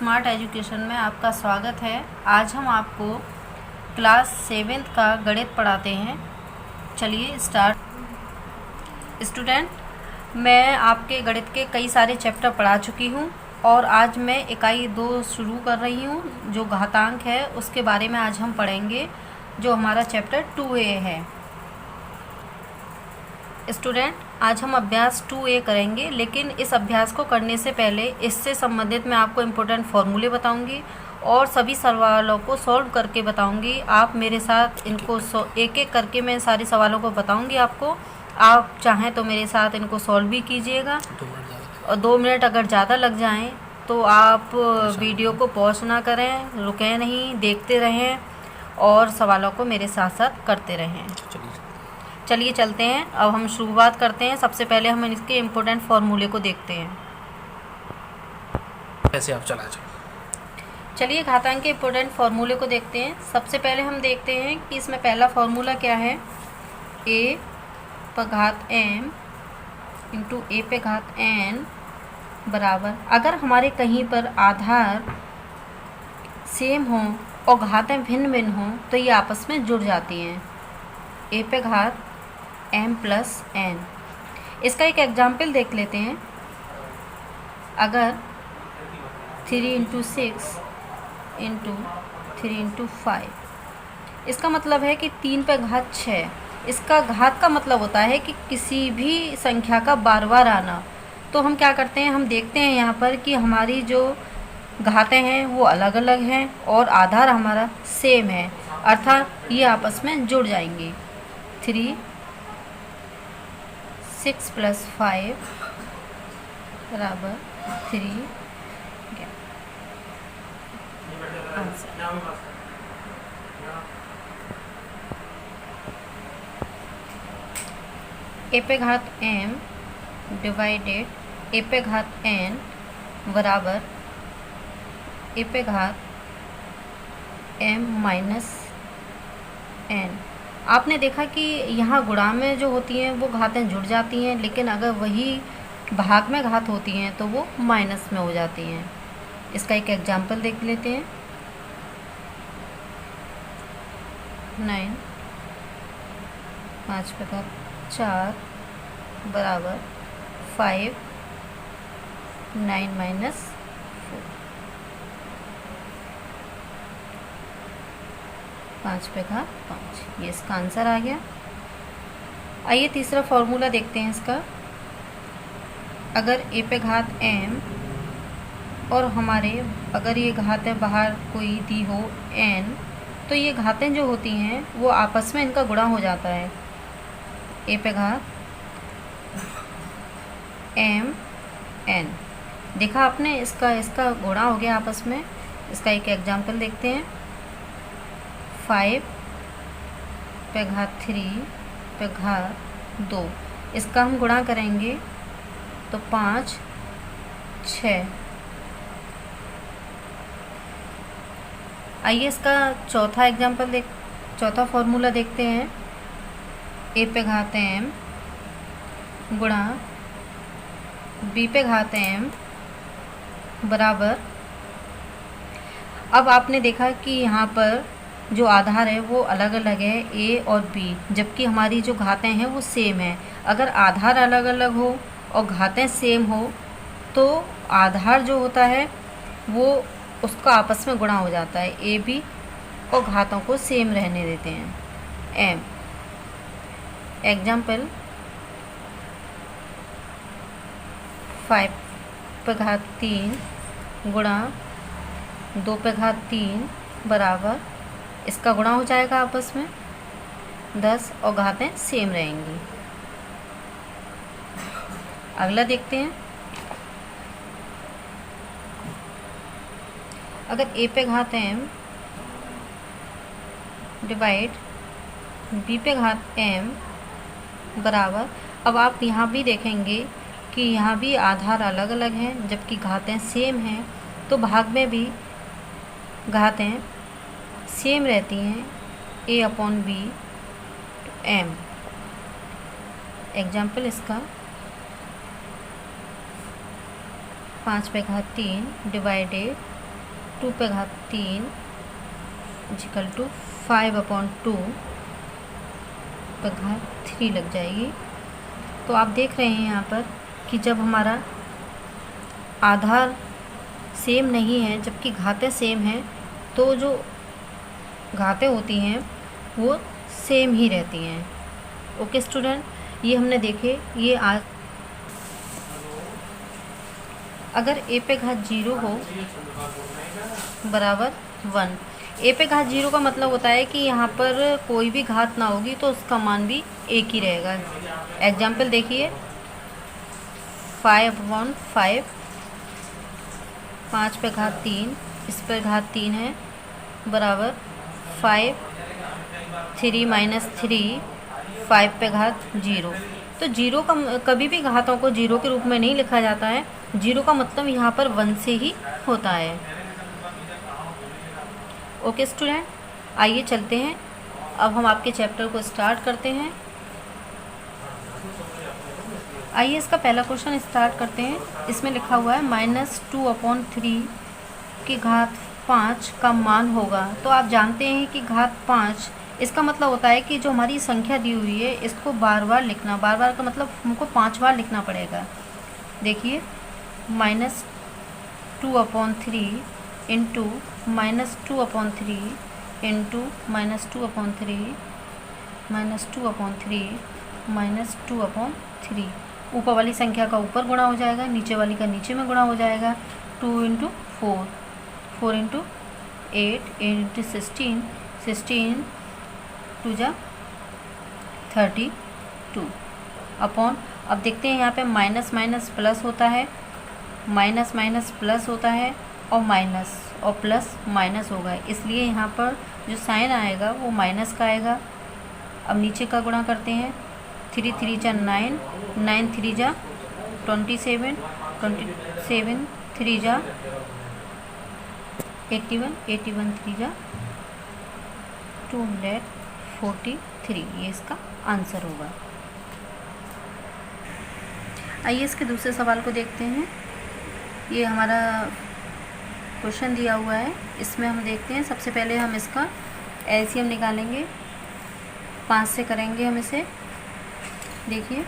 Smart education में आपका स्वागत है। आज हम आपको क्लास 7th का गणित पढ़ाते हैं। चलिए स्टार्ट। स्टूडेंट, मैं आपके गणित के कई सारे चैप्टर पढ़ा चुकी हूँ और आज मैं इकाई 2 शुरू कर रही हूँ, जो घातांक है उसके बारे में आज हम पढ़ेंगे, जो हमारा चैप्टर 2A है। स्टूडेंट, आज हम अभ्यास 2A करेंगे, लेकिन इस अभ्यास को करने से पहले इससे संबंधित मैं आपको इम्पोर्टेंट फॉर्मूले बताऊंगी और सभी सवालों को सॉल्व करके बताऊंगी। आप मेरे साथ इनको एक एक करके मैं सारे सवालों को बताऊंगी आपको। आप चाहें तो मेरे साथ इनको सॉल्व भी कीजिएगा और 2 मिनट अगर ज़्यादा लग जाएं तो आप वीडियो को पॉज ना करें, रुकें नहीं, देखते रहें और सवालों को मेरे साथ साथ करते रहें। चलिए चलते हैं। अब हम शुरुआत करते हैं। सबसे पहले हम इसके इम्पोर्टेंट फार्मूले को देखते हैं। कैसे आप चला जाए। चलिए घातांक के इम्पोर्टेंट फार्मूले को देखते हैं। सबसे पहले हम देखते हैं कि इसमें पहला फार्मूला क्या है। a पर घात m इंटू a पे घात n बराबर, अगर हमारे कहीं पर आधार सेम हो और घातें भिन्न भिन्न हों तो ये आपस में जुड़ जाती हैं। a पे घात m प्लस n। इसका एक एग्जाम्पल देख लेते हैं। अगर 3 इंटू 6 इंटू 3 इंटू 5, इसका मतलब है कि 3 पे घात 6। इसका घात का मतलब होता है कि किसी भी संख्या का बार बार आना। तो हम क्या करते हैं, हम देखते हैं यहाँ पर कि हमारी जो घातें हैं वो अलग अलग हैं और आधार हमारा सेम है, अर्थात ये आपस में जुड़ जाएंगी। 6 प्लस 5 बराबर 3। आंसर a पे घात m डिवाइडेड a पे घात n बराबर a पे घात m माइनस n। आपने देखा कि यहाँ गुणा में जो होती हैं वो घातें जुड़ जाती हैं, लेकिन अगर वही भाग में घात होती हैं तो वो माइनस में हो जाती हैं। इसका एक एग्जाम्पल देख लेते हैं। 9 5 पे घात 4 बराबर 5 9 माइनस 4। 5 पे घात 5, ये इसका आंसर आ गया। आइए तीसरा फॉर्मूला देखते हैं इसका। अगर a पे घात m और हमारे अगर ये घातें बाहर कोई दी हो n, तो ये घातें जो होती हैं वो आपस में इनका गुणा हो जाता है। a पे घात m n, देखा आपने, इसका गुणा हो गया आपस में। इसका एक एग्जाम्पल देखते हैं। 5 पे घात 3 पे घात 2, इसका हम गुणा करेंगे तो 5 6। आइए इसका चौथा फॉर्मूला देखते हैं। a पे घात m गुणा b पे घात m बराबर, अब आपने देखा कि यहाँ पर जो आधार है वो अलग अलग है, a और b, जबकि हमारी जो घातें हैं वो सेम है। अगर आधार अलग अलग हो और घातें सेम हो तो आधार जो होता है वो उसका आपस में गुणा हो जाता है, a b, और घातों को सेम रहने देते हैं। m एग्जाम्पल 5 पे घात 3 गुणा 2 पे घात 3 बराबर, इसका गुणा हो जाएगा आपस में 10 और घातें सेम रहेंगी। अगला देखते हैं। अगर a पे घात m डिवाइड b पे घात m बराबर, अब आप यहाँ भी देखेंगे कि यहाँ भी आधार अलग अलग हैं जबकि घातें सेम हैं, तो भाग में भी घातें सेम रहती हैं, a upon b m। Example इसका 5 पे घात 3 डिवाइडेड 2 पे घात 3 इक्वल टू 5/2 पे घात 3 लग जाएगी। तो आप देख रहे हैं यहाँ पर कि जब हमारा आधार सेम नहीं है जबकि घातें सेम हैं तो जो घातें होती हैं वो सेम ही रहती हैं। ओके स्टूडेंट, ये हमने देखे। ये आज अगर a पे घात 0 हो बराबर 1, a पे घात 0 का मतलब होता है कि यहाँ पर कोई भी घात ना होगी तो उसका मान भी एक ही रहेगा। एग्जाम्पल देखिए, 5/5, 5 पे घात 3, इस पर घात 3 है, बराबर 5, 3 - 3, 5 पे घात 0। तो 0 का कभी भी घातों को 0 के रूप में नहीं लिखा जाता है। 0 का मतलब यहाँ पर 1 से ही होता है। ओके स्टूडेंट, आइए चलते हैं। अब हम आपके चैप्टर को स्टार्ट करते हैं। आइए इसका पहला क्वेश्चन स्टार्ट करते हैं। इसमें लिखा हुआ है -2/3 की घात 5 का मान होगा। तो आप जानते हैं कि घात 5 इसका मतलब होता है कि जो हमारी संख्या दी हुई है इसको बार बार लिखना। बार बार का मतलब हमको 5 बार लिखना पड़ेगा। देखिए, -2/3 इंटू -2/3 इंटू -2/3 -2/3 -2/3। ऊपर वाली संख्या का ऊपर गुणा हो जाएगा, नीचे वाली का नीचे में गुणा हो जाएगा। 2 × 4, 4 × 8, 8 × 16, 16 2 × 32 अपॉन। अब देखते हैं यहाँ पे माइनस माइनस प्लस होता है, माइनस माइनस प्लस होता है, और माइनस और प्लस माइनस होगा, इसलिए यहाँ पर जो साइन आएगा वो माइनस का आएगा। अब नीचे का गुणा करते हैं, 3 × 3 = 9, 9 × 3 = 27, 27 3 = 81, 81 3 = 243। ये इसका आंसर होगा। आइए इसके दूसरे सवाल को देखते हैं। ये हमारा क्वेश्चन दिया हुआ है, इसमें हम देखते हैं। सबसे पहले हम इसका एलसीएम निकालेंगे, 5 से करेंगे हम इसे। देखिए,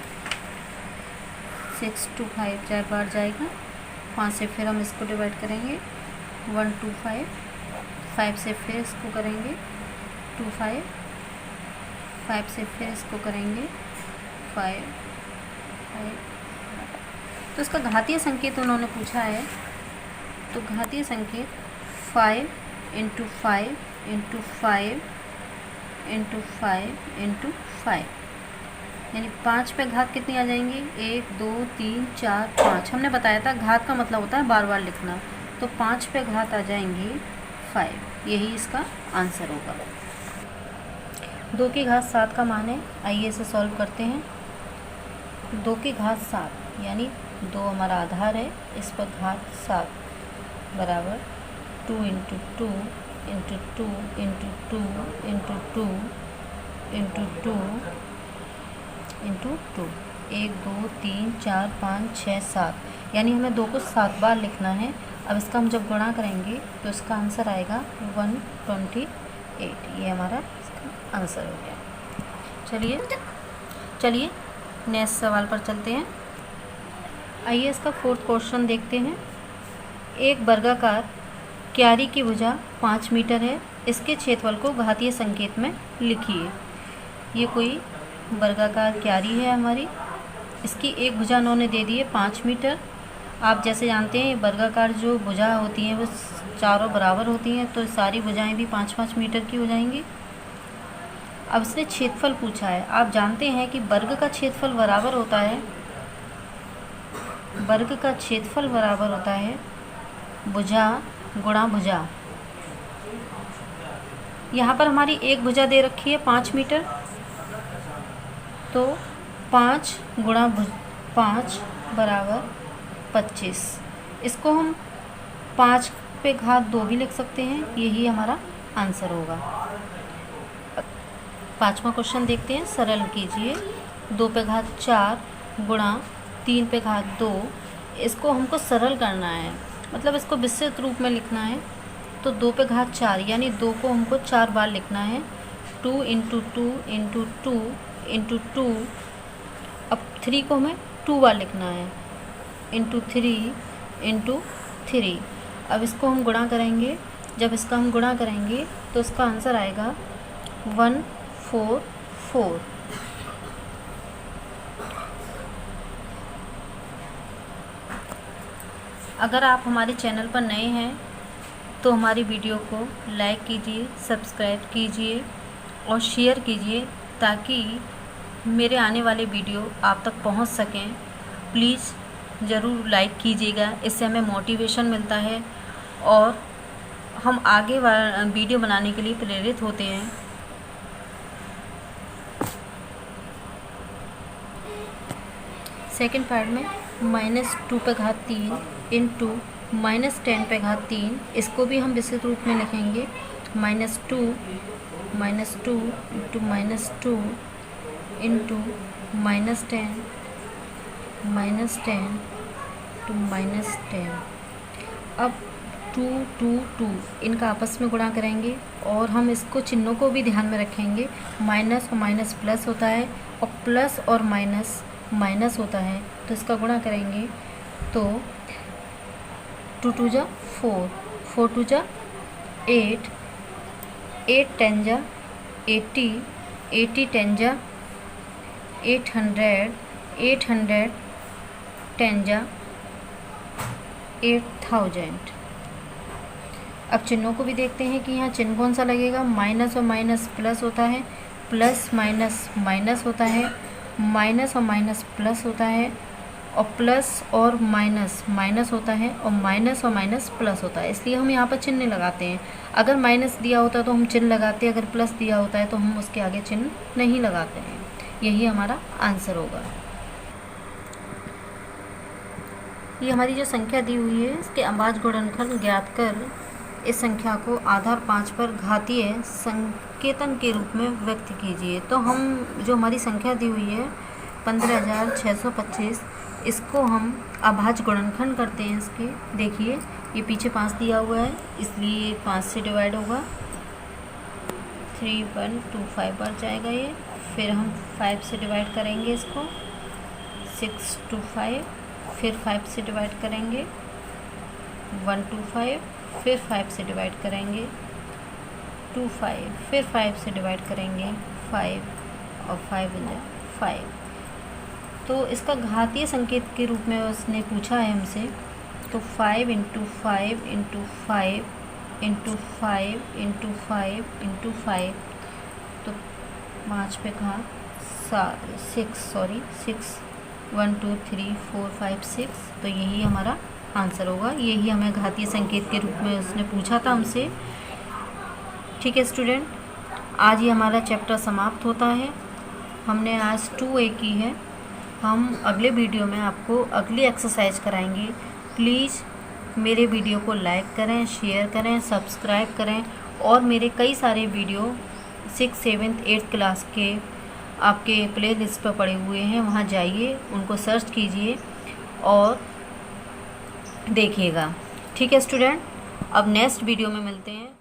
6 2 5 4 बार जाएगा, 5 से फिर हम इसको डिवाइड करेंगे, 1 2 5, 5 से फिर इसको करेंगे 2 5, 5 से फिर इसको करेंगे 5 5। तो इसका घातीय संकेत उन्होंने पूछा है, तो घातीय संकेत 5 × 5 × 5 × 5 × 5, यानी 5 पे घात कितनी आ जाएंगी, 1 2 3 4 5। हमने बताया था घात का मतलब होता है बार बार लिखना, तो 5 पे घात आ जाएंगी 5। यही इसका आंसर होगा। 2 की घात 7 का मान है, आइए इसे सॉल्व करते हैं। 2 की घात 7 यानी 2 हमारा आधार है, इस पर घात 7 बराबर 2 × 2 × 2 × 2 × 2 × 2 × 2, 1 2 3 4 5 6 7, यानी हमें 2 को 7 बार लिखना है। अब इसका हम जब गुणा करेंगे तो इसका आंसर आएगा 128। ये हमारा इसका आंसर हो गया। चलिए नेक्स्ट सवाल पर चलते हैं। आइए इसका 4th क्वेश्चन देखते हैं। एक वर्गाकार क्यारी की भुजा 5 मीटर है, इसके क्षेत्रफल को घातीय संकेत में लिखिए। ये कोई वर्गाकार क्यारी है हमारी, इसकी एक भुजा उन्होंने दे दी है 5 मीटर। आप जैसे जानते हैं वर्गाकार जो भुजा होती हैं वो चारों बराबर होती हैं, तो सारी भुजाएं भी 5-5 मीटर की हो जाएंगी। अब इसने क्षेत्रफल पूछा है। आप जानते हैं कि वर्ग का क्षेत्रफल बराबर होता है, वर्ग का क्षेत्रफल बराबर होता है भुजा गुणा भुजा। यहाँ पर हमारी एक भुजा दे रखी है 5 मीटर, तो 5 × 5 बराबर 25। इसको हम 5 पे घात 2 भी लिख सकते हैं, यही हमारा आंसर होगा। 5वां क्वेश्चन देखते हैं, सरल कीजिए। 2 पे घात 4 गुणा 3 पे घात 2, इसको हमको सरल करना है, मतलब इसको विस्तृत रूप में लिखना है। तो 2 पे घात 4 यानी 2 को हमको 4 बार लिखना है। 2 × 2 × 2 × 2। अब 3 को हमें 2 बार लिखना है, × 3 × 3। अब इसको हम गुणा करेंगे। जब इसका हम गुणा करेंगे तो इसका आंसर आएगा 144। अगर आप हमारे चैनल पर नए हैं तो हमारी वीडियो को लाइक कीजिए, सब्सक्राइब कीजिए और शेयर कीजिए ताकि मेरे आने वाले वीडियो आप तक पहुंच सकें। प्लीज़ ज़रूर लाइक कीजिएगा, इससे हमें मोटिवेशन मिलता है और हम आगे वीडियो बनाने के लिए प्रेरित होते हैं। सेकंड पार्ट में -2 पे घात 3 इंटू -10 पे घात 3, इसको भी हम विस्तृत रूप में लिखेंगे। -2 × -2 इंटू -10 टू -10। अब 2 2 2 इनका आपस में गुणा करेंगे और हम इसको चिन्हों को भी ध्यान में रखेंगे। माइनस और माइनस प्लस होता है और प्लस और माइनस माइनस होता है, तो इसका गुणा करेंगे तो 2 2 जा 4, 4 2 जा 8, 8 10 जा 80, 80 10 जा 800, 800 10 जा 8000। अब चिन्हों को भी देखते हैं कि यहाँ चिन्ह कौन सा लगेगा। माइनस और माइनस प्लस होता है, प्लस माइनस माइनस होता है, माइनस और माइनस प्लस होता है और प्लस और माइनस माइनस होता है और माइनस और माइनस प्लस होता है। इसलिए हम यहाँ पर चिन्ह लगाते हैं। अगर माइनस दिया होता तो हम चिन्ह लगाते, अगर प्लस दिया होता है तो हम उसके आगे चिन्ह नहीं लगाते हैं। यही हमारा आंसर होगा। ये हमारी जो संख्या दी हुई है इसके अभाज्य गुणनखंड ज्ञात कर इस संख्या को आधार 5 पर घातीय संकेतन के रूप में व्यक्त कीजिए। तो हम जो हमारी संख्या दी हुई है 15,625, इसको हम अभाज्य गुणनखंड करते हैं इसके। देखिए ये पीछे 5 दिया हुआ है इसलिए 5 से डिवाइड होगा। 3125 बार जाएगा ये। फिर हम 5 से डिवाइड करेंगे इसको, 625। फिर 5 से डिवाइड करेंगे 125। फिर 5 से डिवाइड करेंगे 25। फिर 5 से डिवाइड करेंगे 5 और 5 बन जाए 5। तो इसका घातीय संकेत के रूप में उसने पूछा है हमसे। तो 5 × 5 × 5 × 5 × 5 × 5, तो 5 पे घात 6 1 2 3 4 5 6। तो यही हमारा आंसर होगा। यही हमें घातीय संकेत के रूप में उसने पूछा था हमसे। ठीक है स्टूडेंट, आज ये हमारा चैप्टर समाप्त होता है। हमने आज 2A की है। हम अगले वीडियो में आपको अगली एक्सरसाइज कराएंगे। प्लीज़ मेरे वीडियो को लाइक करें, शेयर करें, सब्सक्राइब करें और मेरे कई सारे video 6th 7th 8th class के आपके प्ले लिस्ट पर पड़े हुए हैं। वहाँ जाइए, उनको सर्च कीजिए और देखिएगा। ठीक है स्टूडेंट, अब नेक्स्ट वीडियो में मिलते हैं।